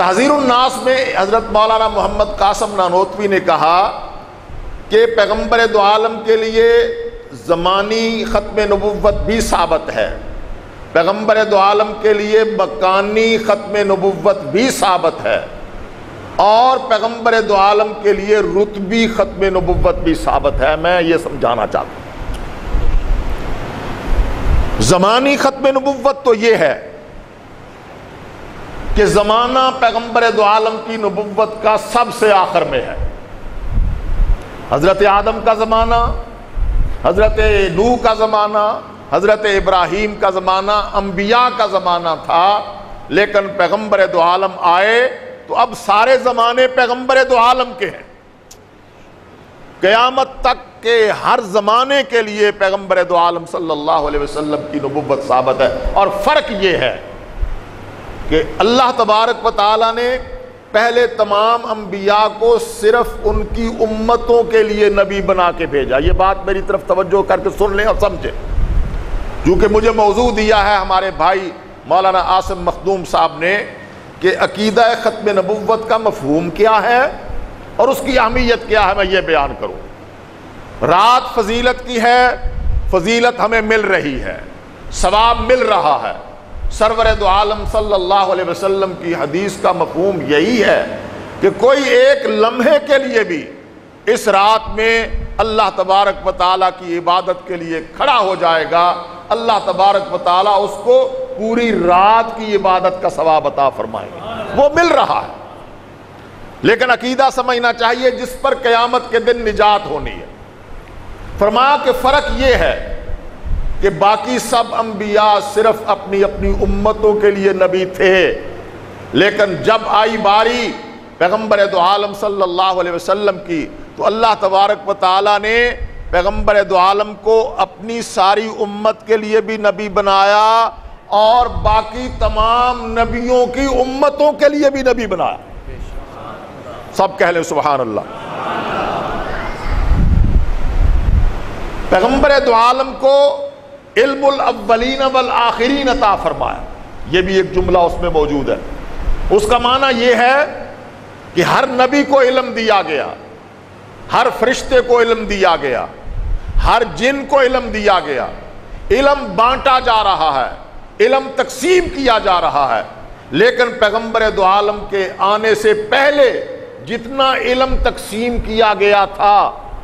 تحذیر الناس میں حضرت مولانا محمد قاسم نانوتوی نے کہا کہ پیغمبر دو عالم کے لیے زمانی ختم نبوت بھی ثابت ہے، پیغمبر دو عالم کے لیے مکانی ختم نبوت بھی ثابت ہے، اور پیغمبر دو عالم کے لیے رتبی ختم نبوت بھی ثابت ہے۔ میں یہ سمجھانا چاہتا ہوں، زمانی ختم نبوت تو یہ ہے کہ زمانہ پیغمبر دو عالم کی نبوت کا سب سے آخر میں ہے۔ حضرت آدم کا زمانہ، حضرت نوح کا زمانہ، حضرت ابراہیم کا زمانہ انبیاء کا زمانہ تھا، لیکن پیغمبر دو عالم آئے تو اب سارے زمانے پیغمبر دو عالم کے ہیں۔ قیامت تک کے ہر زمانے کے لیے پیغمبر دو عالم صلی اللہ علیہ وسلم کی نبوت ثابت ہے۔ اور فرق یہ ہے کہ اللہ تبارک و تعالیٰ نے پہلے تمام انبیاء کو صرف ان کی امتوں کے لیے نبی بنا کے بھیجا۔ یہ بات میری طرف توجہ کر کے سن لیں اور سمجھیں، کیونکہ مجھے موضوع دیا ہے ہمارے بھائی مولانا عاصم مخدوم صاحب نے کہ عقیدہ ختم نبوت کا مفہوم کیا ہے اور اس کی اہمیت کیا ہے، میں یہ بیان کروں۔ رات فضیلت کی ہے، فضیلت ہمیں مل رہی ہے، ثواب مل رہا ہے۔ سرور دو عالم صلی اللہ علیہ وسلم کی حدیث کا مفہوم یہی ہے کہ کوئی ایک لمحے کے لیے بھی اس رات میں اللہ تبارک و تعالیٰ کی عبادت کے لیے کھڑا ہو جائے گا، اللہ تبارک و تعالیٰ اس کو پوری رات کی عبادت کا ثواب عطا فرمائے گا۔ وہ مل رہا ہے، لیکن عقیدہ سمجھنا چاہیے جس پر قیامت کے دن نجات ہونی ہے۔ فرمایا کہ فرق یہ ہے کہ باقی سب انبیاء صرف اپنی اپنی امتوں کے لیے نبی تھے، لیکن جب آئی باری پیغمبر دو عالم صلی اللہ علیہ وسلم کی تو اللہ تبارک و تعالیٰ نے پیغمبر دو عالم کو اپنی ساری امت کے لیے بھی نبی بنایا اور باقی تمام نبیوں کی امتوں کے لیے بھی نبی بنایا۔ سب کہہ لیں سبحان اللہ۔ پیغمبر دو عالم کو علم الاولین والآخرین عطا فرمایا، یہ بھی ایک جملہ اس میں موجود ہے۔ اس کا معنی یہ ہے کہ ہر نبی کو علم دیا گیا، ہر فرشتے کو علم دیا گیا، ہر جن کو علم دیا گیا، علم بانٹا جا رہا ہے، علم تقسیم کیا جا رہا ہے، لیکن پیغمبر دو عالم کے آنے سے پہلے جتنا علم تقسیم کیا گیا تھا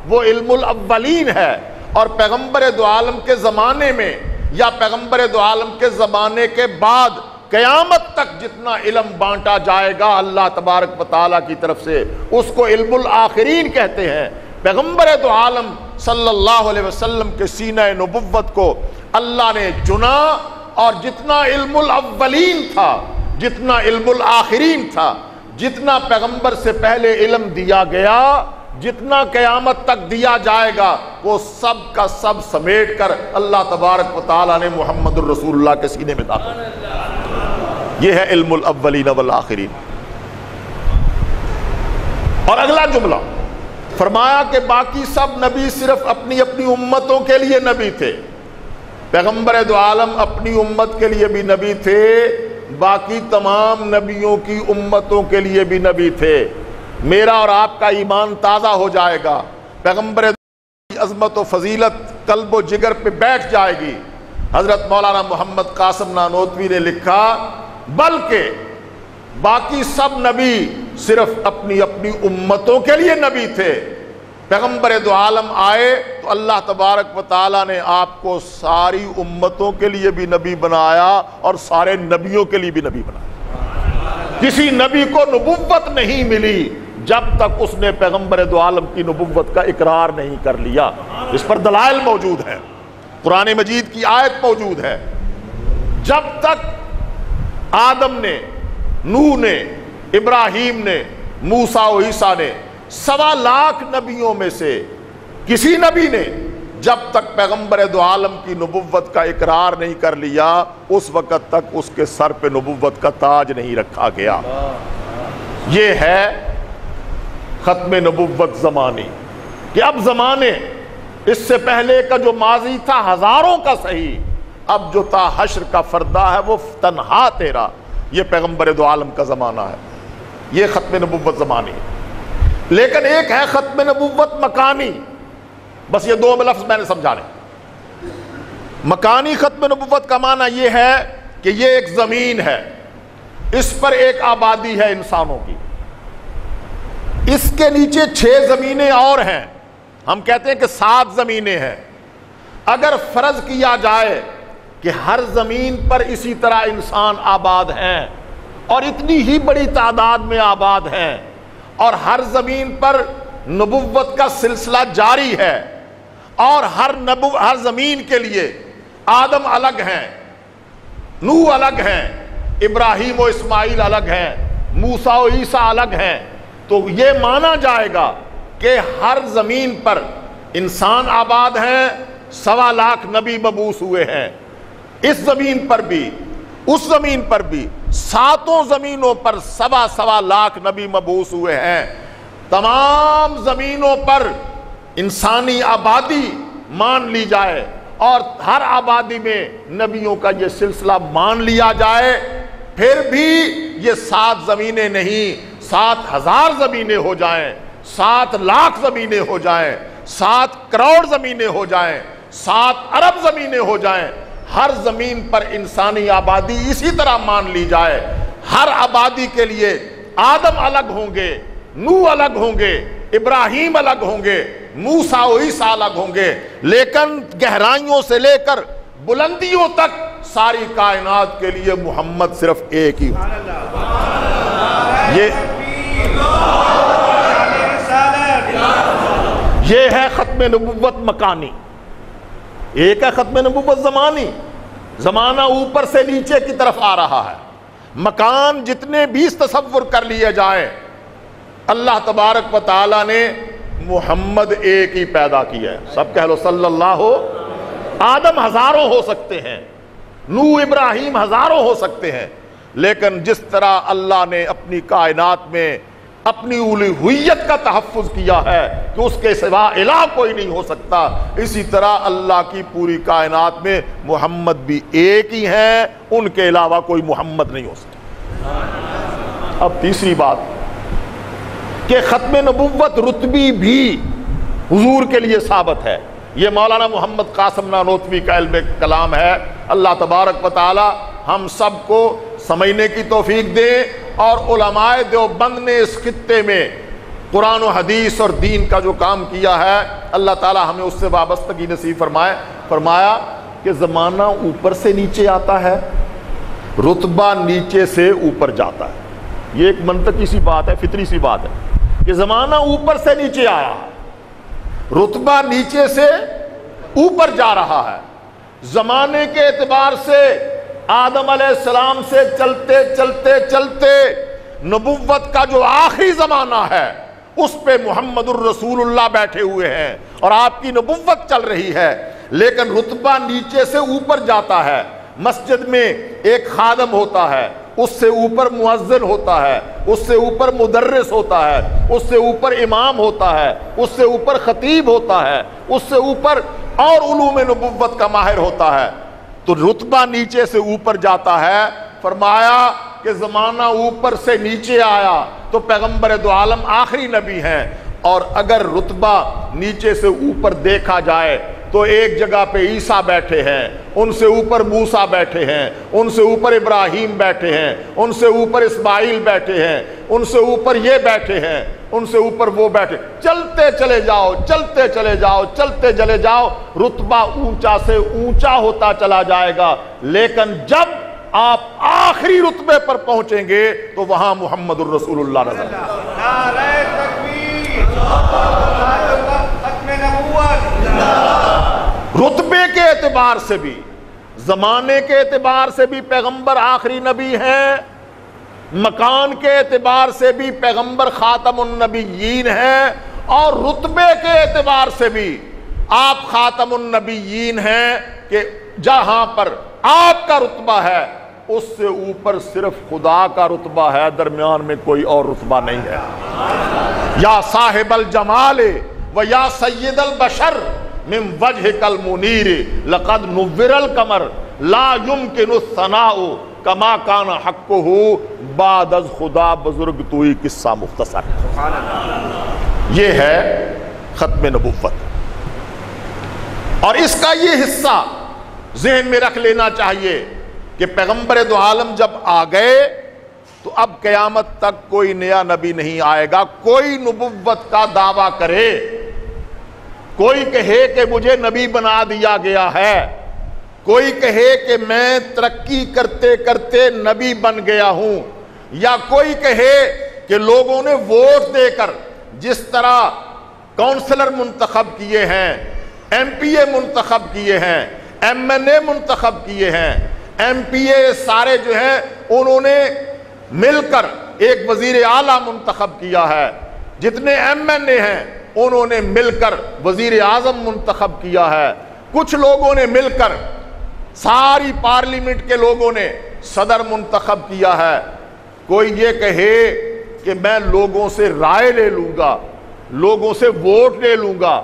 وہ علم الاولین ہے، اور پیغمبر دو عالم کے زمانے میں یا پیغمبر دو عالم کے زمانے کے بعد قیامت تک جتنا علم بانٹا جائے گا اللہ تبارک و تعالیٰ کی طرف سے اس کو علم الآخرین کہتے ہیں۔ پیغمبر دو عالم صلی اللہ علیہ وسلم کے سینہ نبوت کو اللہ نے چنا، اور جتنا علم الاولین تھا، جتنا علم الآخرین تھا، جتنا پیغمبر سے پہلے علم دیا گیا، جتنا قیامت تک دیا جائے گا، وہ سب کا سب سمیٹ کر اللہ تبارک و تعالیٰ نے محمد الرسول اللہ کے سینے میں داخل کیا۔ یہ ہے علم الاولین والآخرین۔ اور اگلا جملہ فرمایا کہ باقی سب نبی صرف اپنی اپنی امتوں کے لیے نبی تھے۔ پیغمبر دو عالم اپنی امت کے لیے بھی نبی تھے، باقی تمام نبیوں کی امتوں کے لیے بھی نبی تھے۔ میرا اور آپ کا ایمان تازہ ہو جائے گا، پیغمبر کی عظمت و فضیلت قلب و جگر پہ بیٹھ جائے گی۔ حضرت مولانا محمد قاسم نانوتوی نے لکھا بلکہ باقی سب نبی صرف اپنی اپنی امتوں کے لیے نبی تھے، پیغمبر دو عالم آئے تو اللہ تبارک و تعالیٰ نے آپ کو ساری امتوں کے لیے بھی نبی بنایا اور سارے نبیوں کے لیے بھی نبی بنایا۔ کسی نبی کو نبوت نہیں ملی جب تک اس نے پیغمبر دو عالم کی نبوت کا اقرار نہیں کر لیا۔ اس پر دلائل موجود ہیں، قرآن مجید کی آیت موجود ہے۔ جب تک آدم نے، نوح نے، ابراہیم نے، موسیٰ و عیسیٰ نے، 1.25 لاکھ نبیوں میں سے کسی نبی نے جب تک پیغمبر دو عالم کی نبوت کا اقرار نہیں کر لیا، اس وقت تک اس کے سر پہ نبوت کا تاج نہیں رکھا گیا۔ یہ ہے ختم نبوت زمانی، کہ اب زمانے اس سے پہلے کا جو ماضی تھا ہزاروں کا صحیح، اب جو تا حشر کا فردہ ہے وہ تنہا تیرا، یہ پیغمبر دو عالم کا زمانہ ہے۔ یہ ختم نبوت زمانی ہے. لیکن ایک ہے ختم نبوت مکانی. بس یہ دو لفظ میں نے سمجھانے. مکانی ختم نبوت کا معنی یہ ہے کہ یہ ایک زمین ہے, اس پر ایک آبادی ہے انسانوں کی, اس کے نیچے 6 زمینیں اور ہیں, ہم کہتے ہیں کہ 7 زمینیں ہیں. اگر فرض کیا جائے کہ ہر زمین پر اسی طرح انسان آباد ہیں اور اتنی ہی بڑی تعداد میں آباد ہیں, اور ہر زمین پر نبوت کا سلسلہ جاری ہے, اور ہر زمین کے لیے آدم الگ ہیں, نوح الگ ہیں, ابراہیم و اسماعیل الگ ہیں, موسیٰ و عیسیٰ الگ ہیں, تو یہ مانا جائے گا کہ ہر زمین پر انسان آباد ہیں, 1.25 لاکھ نبی مبعوث ہوئے ہیں. اس زمین پر بھی, اس زمین پر بھی, 7 زمینوں پر 1.25 لاکھ نبی مبعوث ہوئے ہیں. تمام زمینوں پر انسانی آبادی مان لی جائے اور ہر آبادی میں نبیوں کا یہ سلسلہ مان لیا جائے, پھر بھی یہ 7 زمینیں نہیں, 7,000 زمینیں ہو جائیں, 7 لاکھ زمینیں ہو جائیں, 7 کروڑ زمینیں ہو جائیں, 7 ارب زمینیں ہو جائیں, ہر زمین پر انسانی آبادی اسی طرح مان لی جائے. ہر آبادی کے لیے آدم الگ ہوں گے, نوح الگ ہوں گے, ابراہیم الگ ہوں گے, موسیٰ و عیسیٰ الگ ہوں گے, لیکن گہرائیوں سے لے کر بلندیوں تک ساری کائنات کے لیے محمد صرف ایک ہی. یہ ہے ختم نبوت مکانی. ایک ہے ختم نبوت زمانی, زمانہ اوپر سے نیچے کی طرف آ رہا ہے. مکان جتنے بھی تصور کر لیے جائیں, اللہ تبارک و تعالی نے محمد ایک ہی پیدا کیا ہے. سب کہہ لو صلی اللہ. آدم ہزاروں ہو سکتے ہیں, نوح ابراہیم ہزاروں ہو سکتے ہیں, لیکن جس طرح اللہ نے اپنی کائنات میں اپنی الوہیت کا تحفظ کیا ہے کہ اس کے سوا الہ کوئی نہیں ہو سکتا, اسی طرح اللہ کی پوری کائنات میں محمد بھی ایک ہی ہیں, ان کے علاوہ کوئی محمد نہیں ہو سکتا. اب تیسری بات کہ ختم نبوت رتبی بھی حضور کے لیے ثابت ہے. یہ مولانا محمد قاسم نانوتوی کا علم کلام ہے. اللہ تبارک و تعالی ہم سب کو سمجھنے کی توفیق دے, اور علماء دیوبند نے اس خطے میں قرآن و حدیث اور دین کا جو کام کیا ہے, اللہ تعالی ہمیں اس سے وابستگی نصیب فرمائے. فرمایا کہ زمانہ اوپر سے نیچے آتا ہے, رتبہ نیچے سے اوپر جاتا ہے. یہ ایک منطقی سی بات ہے, فطری سی بات ہے کہ زمانہ اوپر سے نیچے آیا, رتبہ نیچے سے اوپر جا رہا ہے. زمانے کے اعتبار سے آدم علیہ السلام سے چلتے چلتے چلتے نبوت کا جو آخری زمانہ ہے اس پہ محمد الرسول اللہ بیٹھے ہوئے ہیں اور آپ کی نبوت چل رہی ہے, لیکن رتبہ نیچے سے اوپر جاتا ہے. مسجد میں ایک خادم ہوتا ہے, اس سے اوپر مؤذن ہوتا ہے, اس سے اوپر مدرس ہوتا ہے, اس سے اوپر امام ہوتا ہے, اس سے اوپر خطیب ہوتا ہے, اس سے اوپر اور علوم نبوت کا ماہر ہوتا ہے. تو رتبہ نیچے سے اوپر جاتا ہے. فرمایا کہ زمانہ اوپر سے نیچے آیا تو پیغمبر دو عالم آخری نبی ہیں, اور اگر رتبہ نیچے سے اوپر دیکھا جائے تو ایک جگہ پہ عیسیٰ بیٹھے ہیں, ان سے اوپر موسیٰ بیٹھے ہیں, ان سے اوپر ابراہیم بیٹھے ہیں, ان سے اوپر اسماعیل بیٹھے ہیں, ان سے اوپر یہ بیٹھے ہیں, ان سے اوپر وہ بیٹھے. چلتے چلے جاؤ, چلتے چلے جاؤ, چلتے چلے جاؤ, رتبہ اونچا سے اونچا ہوتا چلا جائے گا, لیکن جب آپ آخری رتبے پر پہنچیں گے تو وہاں محمد الرسول اللہ نظر رتبے کے اعتبار سے بھی, زمانے کے اعتبار سے بھی پیغمبر آخری نبی ہیں, مکان کے اعتبار سے بھی پیغمبر خاتم النبیین ہیں, اور رتبے کے اعتبار سے بھی آپ خاتم النبیین ہیں کہ جہاں پر آپ کا رتبہ ہے اس سے اوپر صرف خدا کا رتبہ ہے, درمیان میں کوئی اور رتبہ نہیں ہے. یا صاحب الجمال و یا سید البشر من وجهك المنیر لقد نور القمر لا يمكن الثناء کما کان حقہ بعد از خدا بزرگ توئی قصہ مختصر. یہ ہے ختم نبوت. اور اس کا یہ حصہ ذہن میں رکھ لینا چاہیے کہ پیغمبر دو عالم جب آ گئے تو اب قیامت تک کوئی نیا نبی نہیں آئے گا. کوئی نبوت کا دعویٰ کرے، کوئی کہے کہ مجھے نبی بنا دیا گیا ہے، کوئی کہے کہ میں ترقی کرتے کرتے نبی بن گیا ہوں، یا کوئی کہے کہ لوگوں نے ووٹ دے کر جس طرح کونسلر منتخب کیے ہیں، ایم پی اے منتخب کیے ہیں، ایم این اے منتخب کیے ہیں، ایم پی اے سارے جو ہیں انہوں نے مل کر ایک وزیر اعلیٰ منتخب کیا ہے، جتنے ایم این اے ہیں انہوں نے مل کر وزیر اعظم منتخب کیا ہے، کچھ لوگوں نے مل کر ساری پارلیمنٹ کے لوگوں نے صدر منتخب کیا ہے. کوئی یہ کہے کہ میں لوگوں سے رائے لے لوں گا، لوگوں سے ووٹ لے لوں گا،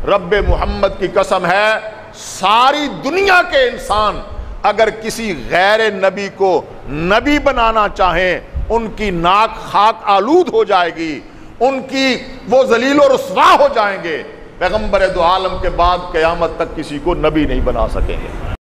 رب محمد کی قسم ہے ساری دنیا کے انسان اگر کسی غیر نبی کو نبی بنانا چاہیں ان کی ناک خاک آلود ہو جائے گی، ان کی وہ ذلیل و رسوا ہو جائیں گے. پیغمبر دو عالم کے بعد قیامت تک کسی کو نبی نہیں بنا سکیں گے.